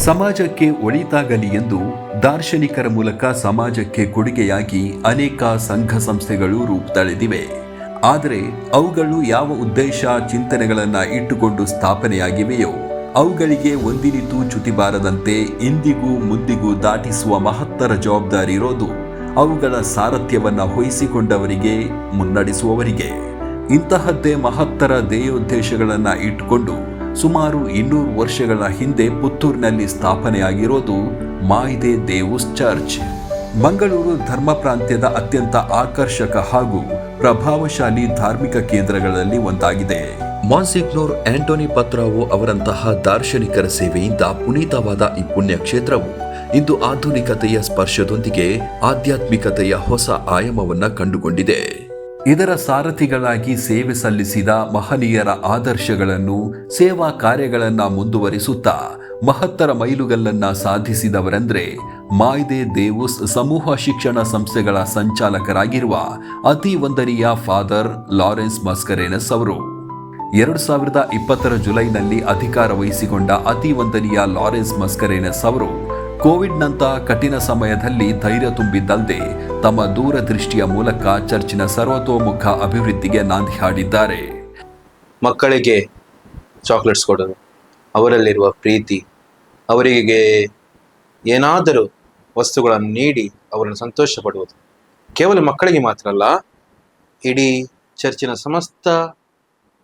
ಸಮಾಜಕ್ಕೆ ಒಳಿತಾಗಲಿ ಎಂದು ದಾರ್ಶನಿಕರ ಮೂಲಕ ಸಮಾಜಕ್ಕೆ ಕೊಡುಗೆಯಾಗಿ ಅನೇಕ ಸಂಘ ಸಂಸ್ಥೆಗಳು ರೂಪ ತಳೆದಿವೆ. ಆದರೆ ಅವುಗಳು ಯಾವ ಉದ್ದೇಶ ಚಿಂತನೆಗಳನ್ನು ಇಟ್ಟುಕೊಂಡು ಸ್ಥಾಪನೆಯಾಗಿವೆಯೋ ಅವುಗಳಿಗೆ ಒಂದಿನಿತೂ ಚ್ಯುತಿ ಬಾರದಂತೆ ಇಂದಿಗೂ ಮುಂದಿಗೂ ದಾಟಿಸುವ ಮಹತ್ತರ ಜವಾಬ್ದಾರಿ ಇರೋದು ಅವುಗಳ ಸಾರಥ್ಯವನ್ನು ವಹಿಸಿಕೊಂಡವರಿಗೆ, ಮುನ್ನಡೆಸುವವರಿಗೆ. ಇಂತಹದ್ದೇ ಮಹತ್ತರ ಧ್ಯೇಯೋದ್ದೇಶಗಳನ್ನು ಇಟ್ಟುಕೊಂಡು ಸುಮಾರು 200 ವರ್ಷಗಳ ಹಿಂದೆ ಪುತ್ತೂರಿನಲ್ಲಿ ಸ್ಥಾಪನೆಯಾಗಿರೋದು ಮಾಯ್ದೆ ದೇವೂಸ್ ಚರ್ಚ್. ಮಂಗಳೂರು ಧರ್ಮ ಪ್ರಾಂತ್ಯದ ಅತ್ಯಂತ ಆಕರ್ಷಕ ಹಾಗೂ ಪ್ರಭಾವಶಾಲಿ ಧಾರ್ಮಿಕ ಕೇಂದ್ರಗಳಲ್ಲಿ ಒಂದಾಗಿದೆ. ಮಾನ್ಸಿಗ್ನೋರ್ ಆಂಟೋನಿ ಪತ್ರಾವೋ ಅವರಂತಹ ದಾರ್ಶನಿಕರ ಸೇವೆಯಿಂದ ಪುನೀತವಾದ ಈ ಪುಣ್ಯ ಕ್ಷೇತ್ರವು ಇಂದು ಆಧುನಿಕತೆಯ ಸ್ಪರ್ಶದೊಂದಿಗೆ ಆಧ್ಯಾತ್ಮಿಕತೆಯ ಹೊಸ ಆಯಾಮವನ್ನ ಕಂಡುಕೊಂಡಿದೆ. ಇದರ ಸಾರಥಿಗಳಾಗಿ ಸೇವೆ ಸಲ್ಲಿಸಿದ ಮಹನೀಯರ ಆದರ್ಶಗಳನ್ನು, ಸೇವಾ ಕಾರ್ಯಗಳನ್ನು ಮುಂದುವರಿಸುತ್ತಾ ಮಹತ್ತರ ಮೈಲುಗಲ್ಲನ್ನ ಸಾಧಿಸಿದವರೆಂದ್ರೆ ಮಾಯ್ದೆ ದೇವೂಸ್ ಸಮೂಹ ಶಿಕ್ಷಣ ಸಂಸ್ಥೆಗಳ ಸಂಚಾಲಕರಾಗಿರುವ ಅತಿ ವಂದನೀಯ ಫಾದರ್ ಲಾರೆನ್ಸ್ ಮಸ್ಕರೇನಸ್ ಅವರು. 2020 ಜುಲೈನಲ್ಲಿ ಅಧಿಕಾರ ವಹಿಸಿಕೊಂಡ ಅತಿ ವಂದನೀಯ ಲಾರೆನ್ಸ್ ಮಸ್ಕರೇನಸ್ ಅವರು ಕೋವಿಡ್ನಂತಹ ಕಠಿಣ ಸಮಯದಲ್ಲಿ ಧೈರ್ಯ ತುಂಬಿದ್ದಲ್ಲದೆ ತಮ್ಮ ದೂರದೃಷ್ಟಿಯ ಮೂಲಕ ಚರ್ಚಿನ ಸರ್ವತೋಮುಖ ಅಭಿವೃದ್ಧಿಗೆ ನಾಂದಿ ಹಾಡಿದ್ದಾರೆ. ಮಕ್ಕಳಿಗೆ ಚಾಕ್ಲೇಟ್ಸ್ ಕೊಡೋದು, ಅವರಲ್ಲಿರುವ ಪ್ರೀತಿ, ಅವರಿಗೆ ಏನಾದರೂ ವಸ್ತುಗಳನ್ನು ನೀಡಿ ಅವರನ್ನು ಸಂತೋಷ ಪಡುವುದು ಕೇವಲ ಮಕ್ಕಳಿಗೆ ಮಾತ್ರ ಅಲ್ಲ, ಇಡೀ ಚರ್ಚಿನ ಸಮಸ್ತ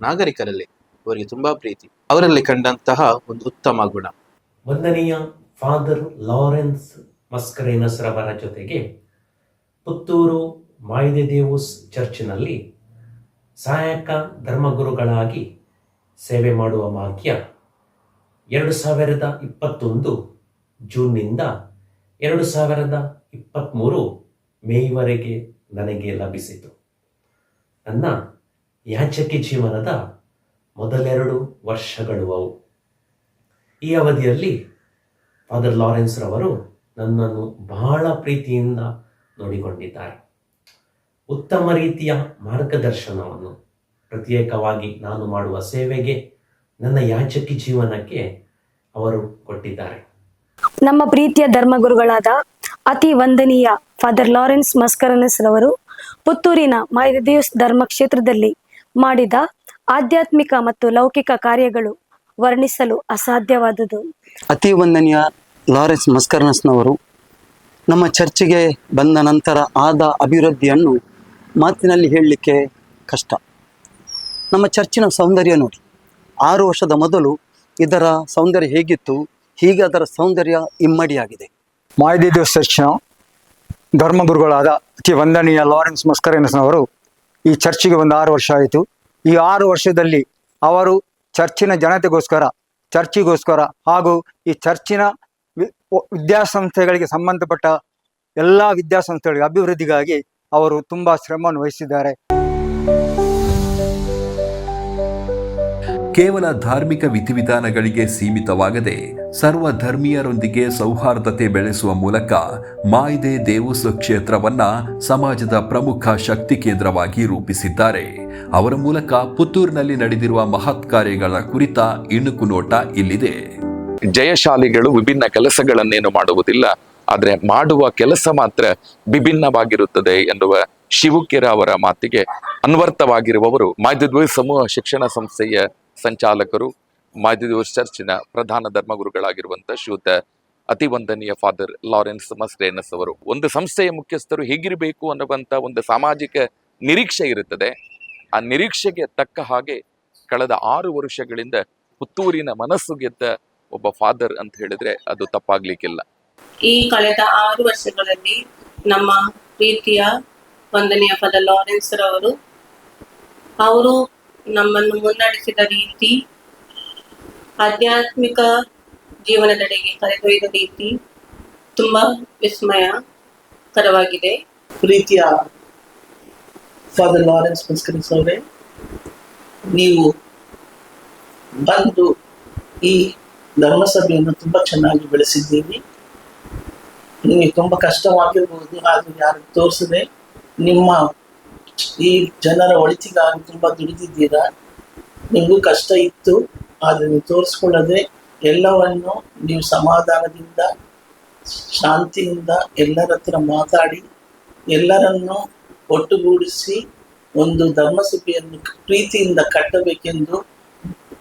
ನಾಗರಿಕರಲ್ಲಿ ಅವರಿಗೆ ತುಂಬಾ ಪ್ರೀತಿ, ಅವರಲ್ಲಿ ಕಂಡಂತಹ ಒಂದು ಉತ್ತಮ ಗುಣ. ವಂದನೀಯ ಫಾದರ್ ಲಾರೆನ್ಸ್ ಮಸ್ಕರೇನಸ್ ರವರ ಜೊತೆಗೆ ಪುತ್ತೂರು ಮಾಯ್ದೆ ದೇವೂಸ್ ಚರ್ಚಿನಲ್ಲಿ ಸಹಾಯಕ ಧರ್ಮಗುರುಗಳಾಗಿ ಸೇವೆ ಮಾಡುವ ಭಾಗ್ಯ 2021 ಜೂನ್ನಿಂದ 2023 ಮೇವರೆಗೆ ನನಗೆ ಲಭಿಸಿತು. ನನ್ನ ಯಾಚಕಿ ಜೀವನದ ಮೊದಲೆರಡು ವರ್ಷಗಳು ಅವು. ಈ ಅವಧಿಯಲ್ಲಿ ಫಾದರ್ ಲಾರೆನ್ಸ್ ರವರು ನನ್ನನ್ನು ಬಹಳ ಪ್ರೀತಿಯಿಂದ ನೋಡಿಕೊಂಡಿದ್ದಾರೆ. ಉತ್ತಮ ರೀತಿಯ ಮಾರ್ಗದರ್ಶನವನ್ನು ಪ್ರತ್ಯೇಕವಾಗಿ ನಾನು ಮಾಡುವ ಸೇವೆಗೆ, ನನ್ನ ಯಾಚಕಿ ಜೀವನಕ್ಕೆ ಅವರು ಕೊಟ್ಟಿದ್ದಾರೆ. ನಮ್ಮ ಪ್ರೀತಿಯ ಧರ್ಮಗುರುಗಳಾದ ಅತಿ ವಂದನೀಯ ಫಾದರ್ ಲಾರೆನ್ಸ್ ಮಸ್ಕರೇನಸ್ ರವರು ಪುತ್ತೂರಿನ ಮಾಯ್ದೆ ದೇವೂಸ್ ಧರ್ಮ ಕ್ಷೇತ್ರದಲ್ಲಿ ಮಾಡಿದ ಆಧ್ಯಾತ್ಮಿಕ ಮತ್ತು ಲೌಕಿಕ ಕಾರ್ಯಗಳು ವರ್ಣಿಸಲು ಅಸಾಧ್ಯವಾದುದು. ಅತಿ ವಂದನೀಯ ಲಾರೆನ್ಸ್ ಮಸ್ಕರೇನಸ್ನವರು ನಮ್ಮ ಚರ್ಚಿಗೆ ಬಂದ ನಂತರ ಆದ ಅಭಿವೃದ್ಧಿಯನ್ನು ಮಾತಿನಲ್ಲಿ ಹೇಳಲಿಕ್ಕೆ ಕಷ್ಟ. ನಮ್ಮ ಚರ್ಚಿನ ಸೌಂದರ್ಯ ನೋಡಿ, 6 ವರ್ಷದ ಮೊದಲು ಇದರ ಸೌಂದರ್ಯ ಹೇಗಿತ್ತು, ಹೀಗೆ ಅದರ ಸೌಂದರ್ಯ ಇಮ್ಮಡಿಯಾಗಿದೆ. ಮಾಯ್ದೆ ದೇವೂಸ್ ಚರ್ಚಿನ ಧರ್ಮಗುರುಗಳಾದ ಅತಿ ವಂದನೀಯ ಲಾರೆನ್ಸ್ ಮಸ್ಕರೇನಸ್ನವರು ಈ ಚರ್ಚಿಗೆ ಒಂದು 6 ವರ್ಷ ಆಯಿತು. ಈ 6 ವರ್ಷದಲ್ಲಿ ಅವರು ಚರ್ಚಿನ ಜನತೆಗೋಸ್ಕರ, ಚರ್ಚಿಗೋಸ್ಕರ ಹಾಗೂ ಈ ಚರ್ಚಿನ ವಿದ್ಯಾಸಂಸ್ಥೆಗಳಿಗೆ ಸಂಬಂಧಪಟ್ಟ ಎಲ್ಲ ವಿದ್ಯಾಸಂಸ್ಥೆಗಳಿಗೆ ಅಭಿವೃದ್ಧಿಗಾಗಿ ಅವರು ತುಂಬ ಶ್ರಮವನ್ನು ವಹಿಸಿದ್ದಾರೆ. ಕೇವಲ ಧಾರ್ಮಿಕ ವಿಧಿವಿಧಾನಗಳಿಗೆ ಸೀಮಿತವಾಗದೆ ಸರ್ವ ಧರ್ಮೀಯರೊಂದಿಗೆ ಸೌಹಾರ್ದತೆ ಬೆಳೆಸುವ ಮೂಲಕ ಮಾಯ್ದೆ ದೇವೂಸ್ ಕ್ಷೇತ್ರವನ್ನ ಸಮಾಜದ ಪ್ರಮುಖ ಶಕ್ತಿ ಕೇಂದ್ರವಾಗಿ ರೂಪಿಸಿದ್ದಾರೆ. ಅವರ ಮೂಲಕ ಪುತ್ತೂರಿನಲ್ಲಿ ನಡೆದಿರುವ ಮಹತ್ ಕಾರ್ಯಗಳ ಕುರಿತ ಇಣುಕು ನೋಟ ಇಲ್ಲಿದೆ. ಜಯಶಾಲಿಗಳು ವಿಭಿನ್ನ ಕೆಲಸಗಳನ್ನೇನು ಮಾಡುವುದಿಲ್ಲ, ಆದರೆ ಮಾಡುವ ಕೆಲಸ ಮಾತ್ರ ವಿಭಿನ್ನವಾಗಿರುತ್ತದೆ ಎನ್ನುವ ಶಿವುಕೆರ ಅವರ ಮಾತಿಗೆ ಅನ್ವರ್ಥವಾಗಿರುವವರು ಮಾಯ್ದೆ ದೇವೂಸ್ ಸಮೂಹ ಶಿಕ್ಷಣ ಸಂಸ್ಥೆಯ ಸಂಚಾಲಕರು, ಮಾಯ್ದೆ ದೇವೂಸ್ ಚರ್ಚಿನ ಪ್ರಧಾನ ಧರ್ಮಗುರುಗಳಾಗಿರುವಂತಹ ಶ್ರೀಯುತ ಅತಿ ವಂದನೀಯ ಫಾದರ್ ಲಾರೆನ್ಸ್ ಮಸ್ಕರೇನಸ್ ಅವರು. ಒಂದು ಸಂಸ್ಥೆಯ ಮುಖ್ಯಸ್ಥರು ಹೇಗಿರಬೇಕು ಅನ್ನುವಂಥ ಒಂದು ಸಾಮಾಜಿಕ ನಿರೀಕ್ಷೆ ಇರುತ್ತದೆ. ಆ ನಿರೀಕ್ಷೆಗೆ ತಕ್ಕ ಹಾಗೆ ಕಳೆದ 6 ವರ್ಷಗಳಿಂದ ಪುತ್ತೂರಿನ ಮನಸ್ಸು ಗೆದ್ದ ಒಬ್ಬ ಫಾದರ್ ಅಂತ ಹೇಳಿದ್ರೆ ಅದು ತಪ್ಪಾಗ್ಲಿಕ್ಕಿಲ್ಲ. ಈ ಕಳೆದ 6 ವರ್ಷಗಳಲ್ಲಿ ನಮ್ಮ ಪ್ರೀತಿಯ ವಂದನೀಯ ಫಾದರ್ ಲಾರೆನ್ಸ್ ರವರು ಅವರು ನಮ್ಮನ್ನು ಮುನ್ನಡೆಸಿದ ರೀತಿ, ಆಧ್ಯಾತ್ಮಿಕ ಜೀವನದೆಡೆಗೆ ಕರೆದೊಯ್ದ ರೀತಿ ತುಂಬಾ ವಿಸ್ಮಯಕರವಾಗಿದೆ. ಪ್ರೀತಿಯ ಫಾದರ್ ಲಾರೆನ್ಸ್ ಮಸ್ಕರೇನಸ್ ಅವರೇ, ನೀವು ಬಂದು ಈ ಧರ್ಮಸಭೆಯನ್ನು ತುಂಬಾ ಚೆನ್ನಾಗಿ ಬೆಳೆಸಿದ್ದೀರಿ. ನಿಮಗೆ ತುಂಬಾ ಕಷ್ಟವಾಗಿರ್ಬೋದು, ಆದ್ರೆ ಯಾರು ತೋರಿಸದೆ ನಿಮ್ಮ ಈ ಜನರ ಒಳಿತಿಗಾಗಿ ತುಂಬಾ ದುಡಿದಿದ್ದೀರಾ. ನಿಮಗೂ ಕಷ್ಟ ಇತ್ತು, ಆದ್ರೆ ನೀವು ತೋರಿಸ್ಕೊಳ್ಳದೆ ಎಲ್ಲವನ್ನು ನೀವು ಸಮಾಧಾನದಿಂದ ಶಾಂತಿಯಿಂದ ಎಲ್ಲರ ಹತ್ರ ಮಾತಾಡಿ ಎಲ್ಲರನ್ನು ಒಟ್ಟುಗೂಡಿಸಿ ಒಂದು ಧರ್ಮಸಭೆಯನ್ನು ಪ್ರೀತಿಯಿಂದ ಕಟ್ಟಬೇಕೆಂದು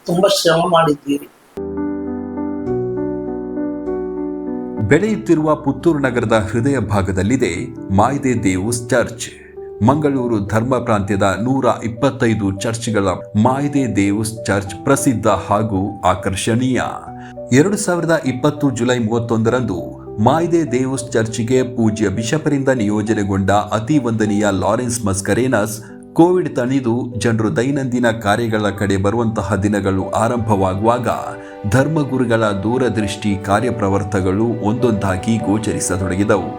ತುಂಬ ಶ್ರಮ ಮಾಡಿದ್ದೀರಿ. ಬೆಳೆಯುತ್ತಿರುವ ಪುತ್ತೂರು ನಗರದ ಹೃದಯ ಭಾಗದಲ್ಲಿದೆ ಮಾಯ್ದೆ ದೇವಸ್ ಚರ್ಚ್. ಮಂಗಳೂರು ಧರ್ಮ ಪ್ರಾಂತ್ಯದ 125 ಚರ್ಚ್ಗಳ ಮಾಯ್ದೆ ದೇವಸ್ ಚರ್ಚ್ ಪ್ರಸಿದ್ಧ ಹಾಗೂ ಆಕರ್ಷಣೀಯ. 2020 ಜುಲೈ 31ರಂದು ಮಾಯ್ದೆ ದೇವಸ್ ಚರ್ಚ್ಗೆ ಪೂಜ್ಯ ಬಿಷಪರಿಂದ ನಿಯೋಜನೆಗೊಂಡ ಅತಿ ವಂದನೀಯ ಲಾರೆನ್ಸ್ ಮಸ್ಕರೇನಸ್ ಕೋವಿಡ್ ತಣಿದು ಜನರು ದೈನಂದಿನ ಕಾರ್ಯಗಳ ಕಡೆ ಬರುವಂತಹ ದಿನಗಳು ಆರಂಭವಾಗುವಾಗ ಧರ್ಮಗುರುಗಳ ದೂರದೃಷ್ಟಿ ಕಾರ್ಯಪ್ರವರ್ತಗಳು ಒಂದೊಂದಾಗಿ ಗೋಚರಿಸತೊಡಗಿದವು.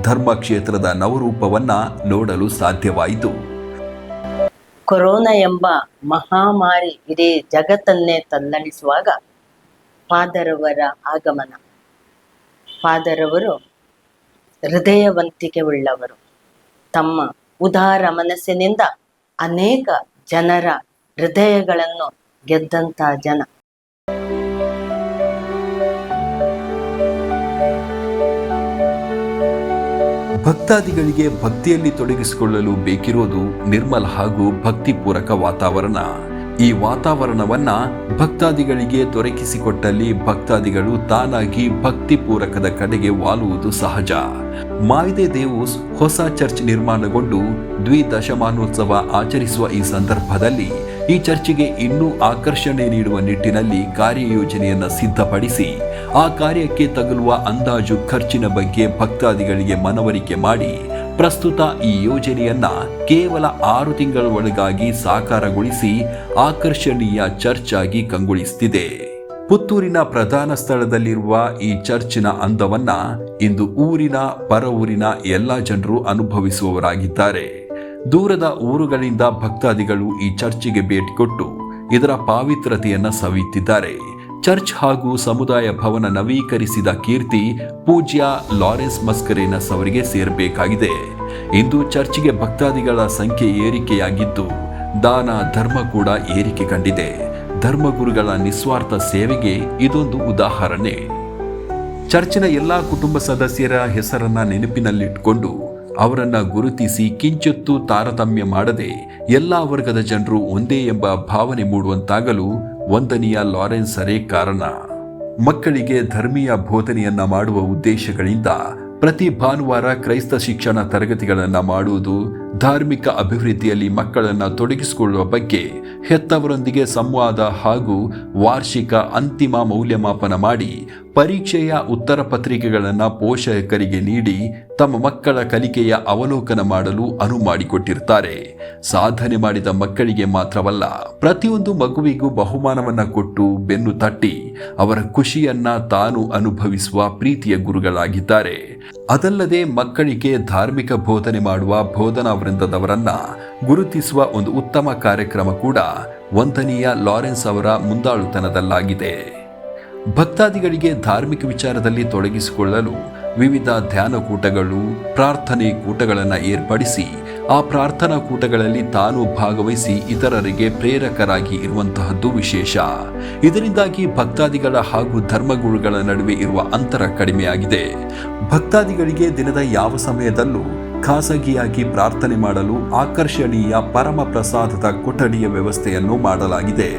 ಧರ್ಮ ಕ್ಷೇತ್ರದ ನವರೂಪವನ್ನ ನೋಡಲು ಸಾಧ್ಯವಾಯಿತು. ಕೊರೋನಾ ಎಂಬ ಮಹಾಮಾರಿ ಇಡೀ ಜಗತ್ತನ್ನೇ ತಲ್ಲಣಿಸುವಾಗ ಫಾದರವರ ಆಗಮನ. ಫಾದರವರು ಹೃದಯವಂತಿಕೆ ಉಳ್ಳವರು. ತಮ್ಮ ಉದಾರ ಮನಸ್ಸಿನಿಂದ ಅನೇಕ ಜನರ ಹೃದಯಗಳನ್ನು ಗೆದ್ದಂತ ಜನ. ಭಕ್ತಾದಿಗಳಿಗೆ ಭಕ್ತಿಯಲ್ಲಿ ತೊಡಗಿಸಿಕೊಳ್ಳಲು ಬೇಕಿರೋದು ನಿರ್ಮಲ ಹಾಗೂ ಭಕ್ತಿಪೂರಕ ವಾತಾವರಣ. ಈ ವಾತಾವರಣವನ್ನ ಭಕ್ತಾದಿಗಳಿಗೆ ದೊರಕಿಸಿಕೊಟ್ಟಲ್ಲಿ ಭಕ್ತಾದಿಗಳು ತಾನಾಗಿ ಭಕ್ತಿಪೂರಕದ ಕಡೆಗೆ ವಾಲುವುದು ಸಹಜ. ಮಾಯ್ದೆ ದೇವಸ್ ಹೊಸ ಚರ್ಚ್ ನಿರ್ಮಾಣಗೊಂಡು 2 ದಶಮಾನೋತ್ಸವ ಆಚರಿಸುವ ಈ ಸಂದರ್ಭದಲ್ಲಿ ಈ ಚರ್ಚಿಗೆ ಇನ್ನೂ ಆಕರ್ಷಣೆ ನೀಡುವ ನಿಟ್ಟಿನಲ್ಲಿ ಕಾರ್ಯಯೋಜನೆಯನ್ನು ಸಿದ್ಧಪಡಿಸಿ ಆ ಕಾರ್ಯಕ್ಕೆ ತಗುಲುವ ಅಂದಾಜು ಖರ್ಚಿನ ಬಗ್ಗೆ ಭಕ್ತಾದಿಗಳಿಗೆ ಮನವರಿಕೆ ಮಾಡಿ ಪ್ರಸ್ತುತ ಈ ಯೋಜನೆಯನ್ನ ಕೇವಲ 6 ತಿಂಗಳ ಒಳಗಾಗಿ ಸಾಕಾರಗೊಳಿಸಿ ಆಕರ್ಷಣೀಯ ಚರ್ಚ್ ಆಗಿ ಕಂಗೊಳಿಸುತ್ತಿದೆ. ಪುತ್ತೂರಿನ ಪ್ರಧಾನ ಸ್ಥಳದಲ್ಲಿರುವ ಈ ಚರ್ಚಿನ ಅಂದವನ್ನ ಇಂದು ಊರಿನ ಪರ ಊರಿನ ಎಲ್ಲ ಜನರು ಅನುಭವಿಸುವವರಾಗಿದ್ದಾರೆ. ದೂರದ ಊರುಗಳಿಂದ ಭಕ್ತಾದಿಗಳು ಈ ಚರ್ಚಿಗೆ ಭೇಟಿ ಕೊಟ್ಟು ಇದರ ಪಾವಿತ್ರತೆಯನ್ನ ಸವಿಯುತ್ತಿದ್ದಾರೆ. ಚರ್ಚ್ ಹಾಗೂ ಸಮುದಾಯ ಭವನ ನವೀಕರಿಸಿದ ಕೀರ್ತಿ ಪೂಜ್ಯ ಲಾರೆನ್ಸ್ ಮಸ್ಕರೇನಸ್ ಅವರಿಗೆ ಸೇರಬೇಕಾಗಿದೆ. ಇಂದು ಚರ್ಚ್ಗೆ ಭಕ್ತಾದಿಗಳ ಸಂಖ್ಯೆ ಏರಿಕೆಯಾಗಿದ್ದು ದಾನ ಧರ್ಮ ಕೂಡ ಏರಿಕೆ ಕಂಡಿದೆ. ಧರ್ಮಗುರುಗಳ ನಿಸ್ವಾರ್ಥ ಸೇವೆಗೆ ಇದೊಂದು ಉದಾಹರಣೆ. ಚರ್ಚಿನ ಎಲ್ಲಾ ಕುಟುಂಬ ಸದಸ್ಯರ ಹೆಸರನ್ನ ನೆನಪಿನಲ್ಲಿಟ್ಟುಕೊಂಡು ಅವರನ್ನ ಗುರುತಿಸಿ ಕಿಂಚಿತ್ತೂ ತಾರತಮ್ಯ ಮಾಡದೆ ಎಲ್ಲಾ ವರ್ಗದ ಜನರು ಒಂದೇ ಎಂಬ ಭಾವನೆ ಮೂಡುವಂತಾಗಲು ವಂದನೀಯ ಲಾರೆನ್ಸರೇ ಕಾರಣ. ಮಕ್ಕಳಿಗೆ ಧರ್ಮೀಯ ಬೋಧನೆಯನ್ನ ಮಾಡುವ ಉದ್ದೇಶಗಳಿಂದ ಪ್ರತಿ ಭಾನುವಾರ ಕ್ರೈಸ್ತ ಶಿಕ್ಷಣ ತರಗತಿಗಳನ್ನು ಮಾಡುವುದು, ಧಾರ್ಮಿಕ ಅಭಿವೃದ್ಧಿಯಲ್ಲಿ ಮಕ್ಕಳನ್ನು ತೊಡಗಿಸಿಕೊಳ್ಳುವ ಬಗ್ಗೆ ಹೆತ್ತವರೊಂದಿಗೆ ಸಂವಾದ ಹಾಗೂ ವಾರ್ಷಿಕ ಅಂತಿಮ ಮೌಲ್ಯಮಾಪನ ಮಾಡಿ ಪರೀಕ್ಷೆಯ ಉತ್ತರ ಪತ್ರಿಕೆಗಳನ್ನು ಪೋಷಕರಿಗೆ ನೀಡಿ ತಮ್ಮ ಮಕ್ಕಳ ಕಲಿಕೆಯ ಅವಲೋಕನ ಮಾಡಲು ಅನುವು ಮಾಡಿಕೊಟ್ಟಿರ್ತಾರೆ. ಸಾಧನೆ ಮಾಡಿದ ಮಕ್ಕಳಿಗೆ ಮಾತ್ರವಲ್ಲ, ಪ್ರತಿಯೊಂದು ಮಗುವಿಗೂ ಬಹುಮಾನವನ್ನ ಕೊಟ್ಟು ಬೆನ್ನು ತಟ್ಟಿ ಅವರ ಖುಷಿಯನ್ನ ತಾನು ಅನುಭವಿಸುವ ಪ್ರೀತಿಯ ಗುರುಗಳಾಗಿದ್ದಾರೆ. ಅದಲ್ಲದೆ ಮಕ್ಕಳಿಗೆ ಧಾರ್ಮಿಕ ಬೋಧನೆ ಮಾಡುವ ಬೋಧನಾ ವೃಂದದವರನ್ನ ಗುರುತಿಸುವ ಒಂದು ಉತ್ತಮ ಕಾರ್ಯಕ್ರಮ ಕೂಡ ವಂದನೀಯ ಲಾರೆನ್ಸ್ ಅವರ ಮುಂದಾಳುತನದಲ್ಲಾಗಿದೆ. ಭಕ್ತಾದಿಗಳಿಗೆ ಧಾರ್ಮಿಕ ವಿಚಾರದಲ್ಲಿ ತೊಡಗಿಸಿಕೊಳ್ಳಲು ವಿವಿಧ ಧ್ಯಾನ ಕೂಟಗಳು, ಪ್ರಾರ್ಥನೆ ಕೂಟಗಳನ್ನು ಏರ್ಪಡಿಸಿ ಆ ಪ್ರಾರ್ಥನಾ ಕೂಟಗಳಲ್ಲಿ ತಾನು ಭಾಗವಹಿಸಿ ಇತರರಿಗೆ ಪ್ರೇರಕರಾಗಿ ಇರುವಂತಹದ್ದು ವಿಶೇಷ. ಇದರಿಂದಾಗಿ ಭಕ್ತಾದಿಗಳ ಹಾಗೂ ಧರ್ಮಗುರುಗಳ ನಡುವೆ ಇರುವ ಅಂತರ ಕಡಿಮೆಯಾಗಿದೆ. ಭಕ್ತಾದಿಗಳಿಗೆ ದಿನದ ಯಾವ ಸಮಯದಲ್ಲೂ ಖಾಸಗಿಯಾಗಿ ಪ್ರಾರ್ಥನೆ ಮಾಡಲು ಆಕರ್ಷಣೀಯ ಪರಮ ಪ್ರಸಾದದ ಕೊಠಡಿಯ ವ್ಯವಸ್ಥೆಯನ್ನು ಮಾಡಲಾಗಿದೆ.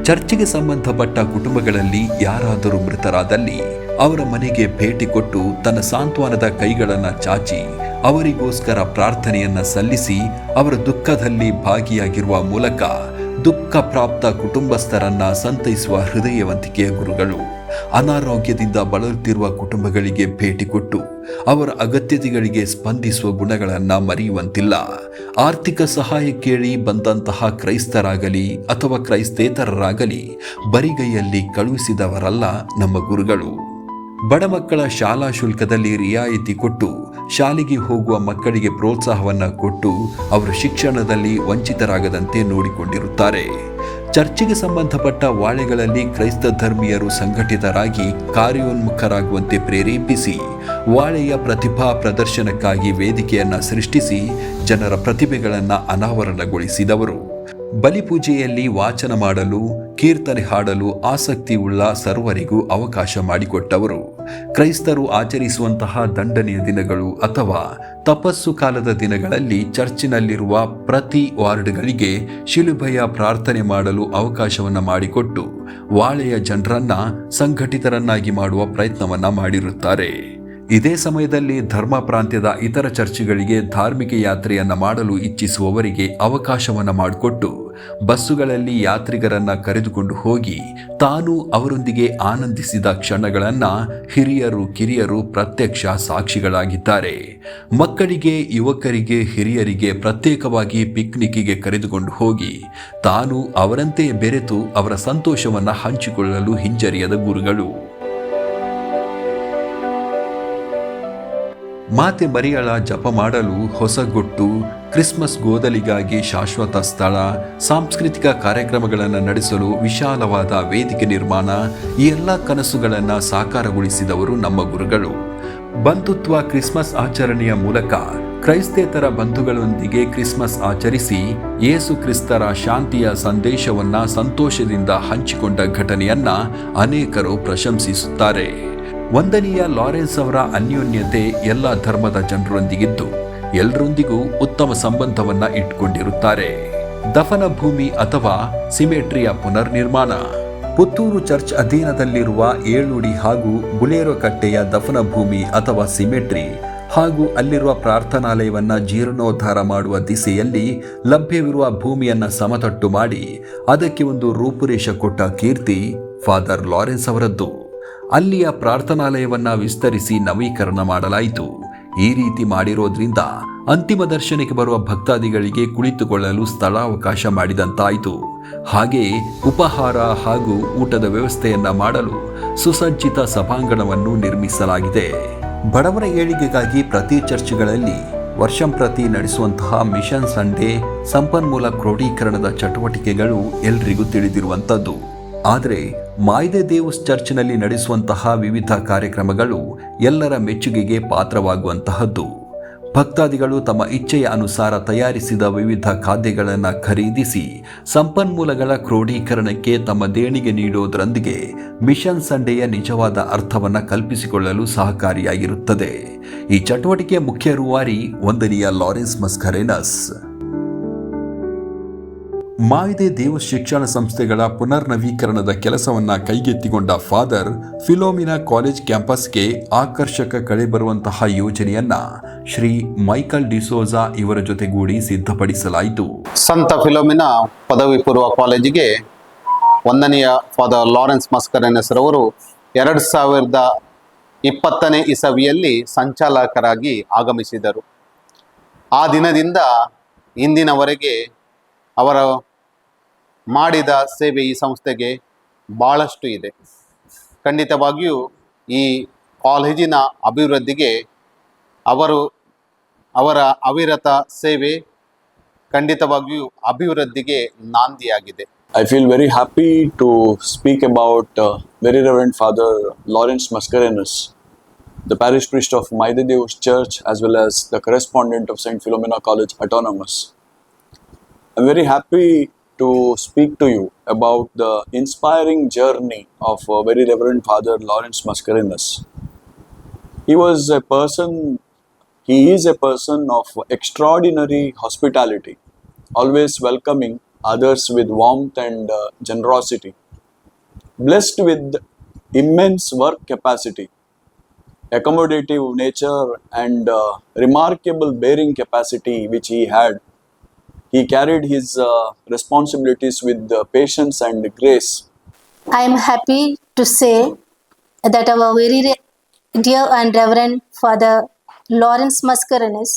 ಚರ್ಚಿಗೆ ಸಂಬಂಧಪಟ್ಟ ಕುಟುಂಬಗಳಲ್ಲಿ ಯಾರಾದರೂ ಮೃತರಾದಲ್ಲಿ ಅವರ ಮನೆಗೆ ಭೇಟಿ ಕೊಟ್ಟು ತನ್ನ ಸಾಂತ್ವನದ ಕೈಗಳನ್ನು ಚಾಚಿ ಅವರಿಗೋಸ್ಕರ ಪ್ರಾರ್ಥನೆಯನ್ನ ಸಲ್ಲಿಸಿ ಅವರ ದುಃಖದಲ್ಲಿ ಭಾಗಿಯಾಗಿರುವ ಮೂಲಕ ದುಃಖ ಪ್ರಾಪ್ತ ಕುಟುಂಬಸ್ಥರನ್ನ ಸಂತೈಸುವ ಹೃದಯವಂತಿಕೆಯ ಗುರುಗಳು. ಅನಾರೋಗ್ಯದಿಂದ ಬಳಲುತ್ತಿರುವ ಕುಟುಂಬಗಳಿಗೆ ಭೇಟಿ ಕೊಟ್ಟು ಅವರ ಅಗತ್ಯತೆಗಳಿಗೆ ಸ್ಪಂದಿಸುವ ಗುಣಗಳನ್ನ ಮರೆಯುವಂತಿಲ್ಲ. ಆರ್ಥಿಕ ಸಹಾಯ ಕೇಳಿ ಬಂದಂತಹ ಕ್ರೈಸ್ತರಾಗಲಿ ಅಥವಾ ಕ್ರೈಸ್ತೇತರರಾಗಲಿ ಬರಿಗೈಯಲ್ಲಿ ಕಳುಹಿಸಿದವರಲ್ಲ ನಮ್ಮ ಗುರುಗಳು. ಬಡ ಮಕ್ಕಳ ಶಾಲಾ ಶುಲ್ಕದಲ್ಲಿ ರಿಯಾಯಿತಿ ಕೊಟ್ಟು ಶಾಲೆಗೆ ಹೋಗುವ ಮಕ್ಕಳಿಗೆ ಪ್ರೋತ್ಸಾಹವನ್ನ ಕೊಟ್ಟು ಅವರ ಶಿಕ್ಷಣದಲ್ಲಿ ವಂಚಿತರಾಗದಂತೆ ನೋಡಿಕೊಂಡಿರುತ್ತಾರೆ. ಚರ್ಚಿಗೆ ಸಂಬಂಧಪಟ್ಟ ವಾಳೆಗಳಲ್ಲಿ ಕ್ರೈಸ್ತ ಧರ್ಮೀಯರು ಸಂಘಟಿತರಾಗಿ ಕಾರ್ಯೋನ್ಮುಖರಾಗುವಂತೆ ಪ್ರೇರೇಪಿಸಿ ವಾಳೆಯ ಪ್ರತಿಭಾ ಪ್ರದರ್ಶನಕ್ಕಾಗಿ ವೇದಿಕೆಯನ್ನ ಸೃಷ್ಟಿಸಿ ಜನರ ಪ್ರತಿಭೆಗಳನ್ನು ಅನಾವರಣಗೊಳಿಸಿದವರು. ಬಲಿಪೂಜೆಯಲ್ಲಿ ವಾಚನ ಮಾಡಲು, ಕೀರ್ತನೆ ಹಾಡಲು ಆಸಕ್ತಿ ಉಳ್ಳ ಸರ್ವರಿಗೂ ಅವಕಾಶ ಮಾಡಿಕೊಟ್ಟವರು. ಕ್ರೈಸ್ತರು ಆಚರಿಸುವಂತಹ ದಂಡನೆಯ ದಿನಗಳು ಅಥವಾ ತಪಸ್ಸು ಕಾಲದ ದಿನಗಳಲ್ಲಿ ಚರ್ಚಿನಲ್ಲಿರುವ ಪ್ರತಿ ವಾರ್ಡ್ಗಳಿಗೆ ಶಿಲುಬೆಯ ಪ್ರಾರ್ಥನೆ ಮಾಡಲು ಅವಕಾಶವನ್ನ ಮಾಡಿಕೊಟ್ಟು ವಾಳೆಯ ಜನರನ್ನ ಸಂಘಟಿತರನ್ನಾಗಿ ಮಾಡುವ ಪ್ರಯತ್ನವನ್ನ ಮಾಡಿರುತ್ತಾರೆ. ಇದೇ ಸಮಯದಲ್ಲಿ ಧರ್ಮ ಪ್ರಾಂತ್ಯದ ಇತರ ಚರ್ಚ್ಗಳಿಗೆ ಧಾರ್ಮಿಕ ಯಾತ್ರೆಯನ್ನ ಮಾಡಲು ಇಚ್ಛಿಸುವವರಿಗೆ ಅವಕಾಶವನ್ನ ಮಾಡಿಕೊಟ್ಟು ಬಸ್ಸುಗಳಲ್ಲಿ ಯಾತ್ರಿಗರನ್ನ ಕರೆದುಕೊಂಡು ಹೋಗಿ ತಾನು ಅವರೊಂದಿಗೆ ಆನಂದಿಸಿದ ಕ್ಷಣಗಳನ್ನ ಹಿರಿಯರು ಕಿರಿಯರು ಪ್ರತ್ಯಕ್ಷ ಸಾಕ್ಷಿಗಳಾಗಿದ್ದಾರೆ. ಮಕ್ಕಳಿಗೆ, ಯುವಕರಿಗೆ, ಹಿರಿಯರಿಗೆ ಪ್ರತ್ಯೇಕವಾಗಿ ಪಿಕ್ನಿಕ್ಕಿಗೆ ಕರೆದುಕೊಂಡು ಹೋಗಿ ತಾನು ಅವರಂತೆ ಬೆರೆತು ಅವರ ಸಂತೋಷವನ್ನ ಹಂಚಿಕೊಳ್ಳಲು ಹಿಂಜರಿಯದ ಗುರುಗಳು. ಮಾತೆ ಮರಿಯಳ ಜಪ ಮಾಡಲು ಹೊಸಗೊಟ್ಟು, ಕ್ರಿಸ್ಮಸ್ ಗೋದಲಿಗಾಗಿ ಶಾಶ್ವತ ಸ್ಥಳ, ಸಾಂಸ್ಕೃತಿಕ ಕಾರ್ಯಕ್ರಮಗಳನ್ನು ನಡೆಸಲು ವಿಶಾಲವಾದ ವೇದಿಕೆ ನಿರ್ಮಾಣ, ಈ ಎಲ್ಲ ಕನಸುಗಳನ್ನು ಸಾಕಾರಗೊಳಿಸಿದವರು ನಮ್ಮ ಗುರುಗಳು. ಬಂಧುತ್ವ ಕ್ರಿಸ್ಮಸ್ ಆಚರಣೆಯ ಮೂಲಕ ಕ್ರೈಸ್ತೇತರ ಬಂಧುಗಳೊಂದಿಗೆ ಕ್ರಿಸ್ಮಸ್ ಆಚರಿಸಿ ಯೇಸು ಕ್ರಿಸ್ತರ ಶಾಂತಿಯ ಸಂದೇಶವನ್ನ ಸಂತೋಷದಿಂದ ಹಂಚಿಕೊಂಡ ಘಟನೆಯನ್ನ ಅನೇಕರು ಪ್ರಶಂಸಿಸುತ್ತಾರೆ. ವಂದನೀಯ ಲಾರೆನ್ಸ್ ಅವರ ಅನ್ಯೋನ್ಯತೆ ಎಲ್ಲ ಧರ್ಮದ ಜನರೊಂದಿಗಿದ್ದು ಎಲ್ಲರೊಂದಿಗೂ ಉತ್ತಮ ಸಂಬಂಧವನ್ನ ಇಟ್ಕೊಂಡಿರುತ್ತಾರೆ. ದಫನ ಭೂಮಿ ಅಥವಾ ಸಿಮೆಟ್ರಿಯ ಪುನರ್ನಿರ್ಮಾಣ. ಪುತ್ತೂರು ಚರ್ಚ್ ಅಧೀನದಲ್ಲಿರುವ ಏಳುಡಿ ಹಾಗೂ ಬುಲೇರೋ ಕಟ್ಟೆಯ ದಫನ ಭೂಮಿ ಅಥವಾ ಸಿಮೆಟ್ರಿ ಹಾಗೂ ಅಲ್ಲಿರುವ ಪ್ರಾರ್ಥನಾಲಯವನ್ನ ಜೀರ್ಣೋದ್ಧಾರ ಮಾಡುವ ದಿಸೆಯಲ್ಲಿ ಲಭ್ಯವಿರುವ ಭೂಮಿಯನ್ನ ಸಮತಟ್ಟು ಮಾಡಿ ಅದಕ್ಕೆ ಒಂದು ರೂಪುರೇಷೆ ಕೊಟ್ಟ ಕೀರ್ತಿ ಫಾದರ್ ಲಾರೆನ್ಸ್ ಅವರದ್ದು. ಅಲ್ಲಿಯ ಪ್ರಾರ್ಥನಾಲಯವನ್ನ ವಿಸ್ತರಿಸಿ ನವೀಕರಣ ಮಾಡಲಾಯಿತು. ಈ ರೀತಿ ಮಾಡಿರೋದ್ರಿಂದ ಅಂತಿಮ ದರ್ಶನಕ್ಕೆ ಬರುವ ಭಕ್ತಾದಿಗಳಿಗೆ ಕುಳಿತುಕೊಳ್ಳಲು ಸ್ಥಳಾವಕಾಶ ಮಾಡಿದಂತಾಯಿತು. ಹಾಗೆಯೇ ಉಪಹಾರ ಹಾಗೂ ಊಟದ ವ್ಯವಸ್ಥೆಯನ್ನ ಮಾಡಲು ಸುಸಜ್ಜಿತ ಸಭಾಂಗಣವನ್ನು ನಿರ್ಮಿಸಲಾಗಿದೆ. ಬಡವರ ಏಳಿಗೆಗಾಗಿ ಪ್ರತಿ ಚರ್ಚ್ಗಳಲ್ಲಿ ವರ್ಷಂಪ್ರತಿ ನಡೆಸುವಂತಹ ಮಿಷನ್ ಸಂಡೇ ಸಂಪನ್ಮೂಲ ಕ್ರೋಢೀಕರಣದ ಚಟುವಟಿಕೆಗಳು ಎಲ್ರಿಗೂ ತಿಳಿದಿರುವಂಥದ್ದು. ಆದರೆ ಮಾಯ್ದೆ ದೇವಸ್ ಚರ್ಚ್ನಲ್ಲಿ ನಡೆಸುವಂತಹ ವಿವಿಧ ಕಾರ್ಯಕ್ರಮಗಳು ಎಲ್ಲರ ಮೆಚ್ಚುಗೆಗೆ ಪಾತ್ರವಾಗುವಂತಹದ್ದು. ಭಕ್ತಾದಿಗಳು ತಮ್ಮ ಇಚ್ಛೆಯ ಅನುಸಾರ ತಯಾರಿಸಿದ ವಿವಿಧ ಖಾದ್ಯಗಳನ್ನು ಖರೀದಿಸಿ ಸಂಪನ್ಮೂಲಗಳ ಕ್ರೋಢೀಕರಣಕ್ಕೆ ತಮ್ಮ ದೇಣಿಗೆ ನೀಡೋದರೊಂದಿಗೆ ಮಿಷನ್ ಸಂಡೆಯ ನಿಜವಾದ ಅರ್ಥವನ್ನು ಕಲ್ಪಿಸಿಕೊಳ್ಳಲು ಸಹಕಾರಿಯಾಗಿರುತ್ತದೆ. ಈ ಚಟುವಟಿಕೆಯ ಮುಖ್ಯ ರೂವಾರಿ ವಂದನೀಯ ಲಾರೆನ್ಸ್ ಮಸ್ಕರೇನಸ್. ಮಾಯ್ದೆ ದೇವ ಶಿಕ್ಷಣ ಸಂಸ್ಥೆಗಳ ಪುನರ್ನವೀಕರಣದ ಕೆಲಸವನ್ನ ಕೈಗೆತ್ತಿಕೊಂಡ ಫಾದರ್ ಫಿಲೋಮಿನಾ ಕಾಲೇಜ್ ಕ್ಯಾಂಪಸ್ಗೆ ಆಕರ್ಷಕ ಕಳೆ ಬರುವಂತಹ ಯೋಜನೆಯನ್ನ ಶ್ರೀ ಮೈಕಲ್ ಡಿಸೋಜಾ ಇವರ ಜೊತೆಗೂಡಿ ಸಿದ್ಧಪಡಿಸಲಾಯಿತು. ಸಂತ ಫಿಲೋಮಿನಾ ಪದವಿ ಪೂರ್ವ ಕಾಲೇಜಿಗೆ ವಂದನೀಯ ಫಾದರ್ ಲಾರೆನ್ಸ್ ಮಸ್ಕರೇನಸ್ ರವರು 2020ನೇ ಇಸವಿಯಲ್ಲಿ ಸಂಚಾಲಕರಾಗಿ ಆಗಮಿಸಿದರು. ಆ ದಿನದಿಂದ ಇಂದಿನವರೆಗೆ ಅವರ ಮಾಡಿದ ಸೇವೆ ಈ ಸಂಸ್ಥೆಗೆ ಭಾಳಷ್ಟು ಇದೆ. ಖಂಡಿತವಾಗಿಯೂ ಈ ಕಾಲೇಜಿನ ಅಭಿವೃದ್ಧಿಗೆ ಅವರ ಅವಿರತ ಸೇವೆ ಖಂಡಿತವಾಗಿಯೂ ಅಭಿವೃದ್ಧಿಗೆ ನಾಂದಿಯಾಗಿದೆ. I feel very happy to speak about Very Reverend Father Lawrence Mascarenhas, the parish priest of Maide Deus Church as well as the correspondent of St. Philomena College Autonomous. I'm very happy to speak to you about the inspiring journey of Very Reverend Father Lawrence Mascarenhas. He is a person of extraordinary hospitality, always welcoming others with warmth and generosity, blessed with immense work capacity, accommodative nature and remarkable bearing capacity which he had. He carried his responsibilities with patience and grace. I am happy to say that our very dear and Reverend Father Lawrence Mascarenhas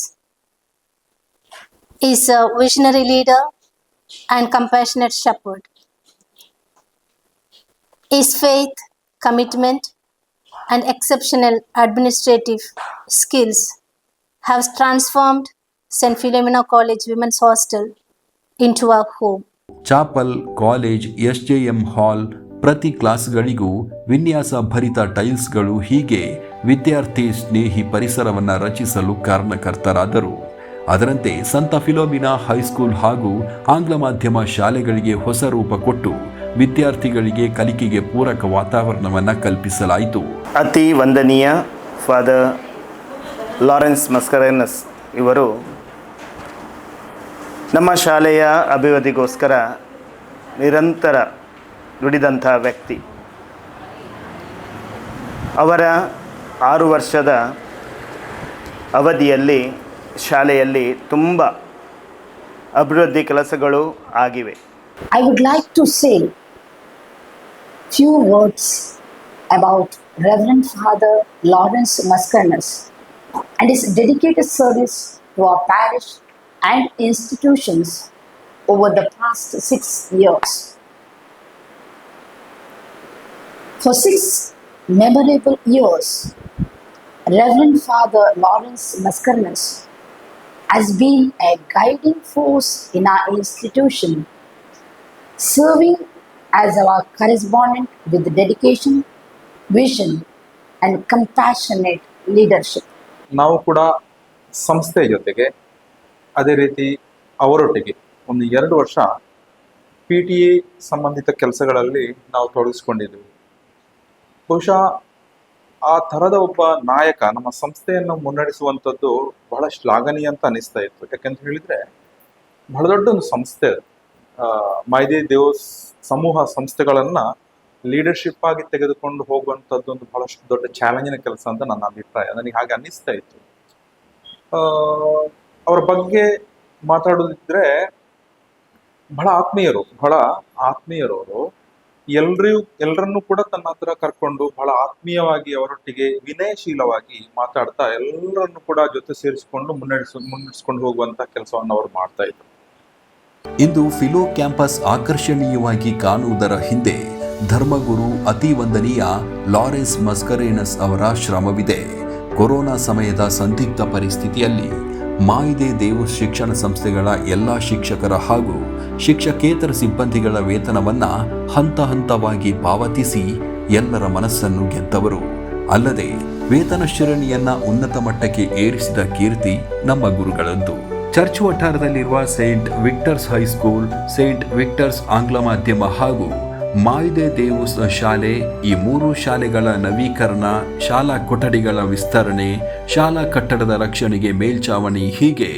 is a visionary leader and compassionate shepherd. His faith, commitment, and exceptional administrative skills have transformed St. Philomena College Women's Hostel into a home. Chapel, college, SJM ಹಾಲ್, ಪ್ರತಿ ಕ್ಲಾಸ್ಗಳಿಗೂ ವಿನ್ಯಾಸ ಭರಿತ ಟೈಲ್ಸ್ಗಳು, ಹೀಗೆ ವಿದ್ಯಾರ್ಥಿ ಸ್ನೇಹಿ ಪರಿಸರವನ್ನು ರಚಿಸಲು ಕಾರಣಕರ್ತರಾದರು. ಅದರಂತೆ ಸಂತ Philomena high school ಹಾಗೂ ಆಂಗ್ಲ ಮಾಧ್ಯಮ ಶಾಲೆಗಳಿಗೆ ಹೊಸ ರೂಪ ಕೊಟ್ಟು ವಿದ್ಯಾರ್ಥಿಗಳಿಗೆ ಕಲಿಕೆಗೆ ಪೂರಕ ವಾತಾವರಣವನ್ನು ಕಲ್ಪಿಸಲಾಯಿತು. ಅತಿ ವಂದನೀಯ ಫಾದರ್ ಲಾರೆನ್ಸ್ ಮಸ್ಕರೇನಸ್ ಇವರು ನಮ್ಮ ಶಾಲೆಯ ಅಭಿವೃದ್ಧಿಗೋಸ್ಕರ ನಿರಂತರ ದುಡಿದಂಥ ವ್ಯಕ್ತಿ. ಅವರ 6 ವರ್ಷದ ಅವಧಿಯಲ್ಲಿ ಶಾಲೆಯಲ್ಲಿ ತುಂಬ ಅಭಿವೃದ್ಧಿ ಕೆಲಸಗಳು ಆಗಿವೆ. I would like to say few words about Reverend Father Lawrence Mascarenhas and his dedicated service to our parish and institutions over the past 6 years. For 6 memorable years, Reverend Father Lawrence Mascarenhas has been a guiding force in our institution, serving as our correspondent with dedication, vision and compassionate leadership. ನಾವು ಕೂಡ ಸಂಸ್ಥೆ ಜೊತೆಗೆ ಅದೇ ರೀತಿ ಅವರೊಟ್ಟಿಗೆ ಒಂದು 2 ವರ್ಷ PTA ಸಂಬಂಧಿತ ಕೆಲಸಗಳಲ್ಲಿ ನಾವು ತೊಡಗಿಸ್ಕೊಂಡಿದ್ವಿ. ಬಹುಶಃ ಆ ಥರದ ಒಬ್ಬ ನಾಯಕ ನಮ್ಮ ಸಂಸ್ಥೆಯನ್ನು ಮುನ್ನಡೆಸುವಂಥದ್ದು ಬಹಳ ಶ್ಲಾಘನೀಯ ಅಂತ ಅನಿಸ್ತಾ ಇತ್ತು. ಯಾಕಂತ ಹೇಳಿದ್ರೆ ಬಹಳ ದೊಡ್ಡ ಒಂದು ಸಂಸ್ಥೆ ಮಾಯಿದೆ ದೇವಸ್ ಸಮೂಹ ಸಂಸ್ಥೆಗಳನ್ನ ಲೀಡರ್ಶಿಪ್ ಆಗಿ ತೆಗೆದುಕೊಂಡು ಹೋಗುವಂಥದ್ದು ಒಂದು ಬಹಳಷ್ಟು ದೊಡ್ಡ ಚಾಲೆಂಜಿನ ಕೆಲಸ ಅಂತ ನನ್ನ ಅಭಿಪ್ರಾಯ. ನನಗೆ ಹಾಗೆ ಅನ್ನಿಸ್ತಾ ಇತ್ತು. ಅವರ ಬಗ್ಗೆ ಮಾತಾಡೋದಿದ್ರೆ ಬಹಳ ಆತ್ಮೀಯರು ಅವರು. ಎಲ್ಲರನ್ನೂ ಕೂಡ ತನ್ನ ಹತ್ರ ಕರ್ಕೊಂಡು ಬಹಳ ಆತ್ಮೀಯವಾಗಿ ಅವರೊಟ್ಟಿಗೆ ವಿನಯಶೀಲವಾಗಿ ಮಾತಾಡ್ತಾ ಎಲ್ಲರನ್ನು ಕೂಡ ಜೊತೆ ಸೇರಿಸಿಕೊಂಡು ಮುನ್ನಡೆಸ್ಕೊಂಡು ಹೋಗುವಂತ ಕೆಲಸವನ್ನು ಅವರು ಮಾಡ್ತಾ ಇದ್ರು. ಇಂದು ಫಿಲೋ ಕ್ಯಾಂಪಸ್ ಆಕರ್ಷಣೀಯವಾಗಿ ಕಾಣುವುದರ ಹಿಂದೆ ಧರ್ಮಗುರು ಅತಿ ವಂದನೀಯ ಲಾರೆನ್ಸ್ ಮಸ್ಕರೇನಸ್ ಅವರ ಶ್ರಮವಿದೆ. ಕೊರೋನಾ ಸಮಯದ ಸಂದಿಗ್ಧ ಪರಿಸ್ಥಿತಿಯಲ್ಲಿ ಮಾಯಿದೆ ದೇವು ಶಿಕ್ಷಣ ಸಂಸ್ಥೆಗಳ ಎಲ್ಲ ಶಿಕ್ಷಕರ ಹಾಗೂ ಶಿಕ್ಷಕೇತರ ಸಿಬ್ಬಂದಿಗಳ ವೇತನವನ್ನ ಹಂತ ಹಂತವಾಗಿ ಪಾವತಿಸಿ ಎಲ್ಲರ ಮನಸ್ಸನ್ನು ಗೆದ್ದವರು. ಅಲ್ಲದೆ ವೇತನ ಶ್ರೇಣಿಯನ್ನ ಉನ್ನತ ಮಟ್ಟಕ್ಕೆ ಏರಿಸಿದ ಕೀರ್ತಿ ನಮ್ಮ ಗುರುಗಳದ್ದು. ಚರ್ಚ್ ವಠಾರದಲ್ಲಿರುವ saint Victor's high school, saint Victor's ಆಂಗ್ಲ ಮಾಧ್ಯಮ ಹಾಗೂ ಮಾಯಿದೆ ದೇವುಸ್ ಶಾಲೆ, ಈ 3 ಶಾಲೆಗಳ ನವೀಕರಣ, ಶಾಲಾ ಕೊಠಡಿಗಳ ವಿಸ್ತರಣೆ, ಶಾಲಾ ಕಟ್ಟಡದ ರಕ್ಷಣೆಗೆ ಮೇಲ್ಚಾವಣಿ, ಹೀಗೆ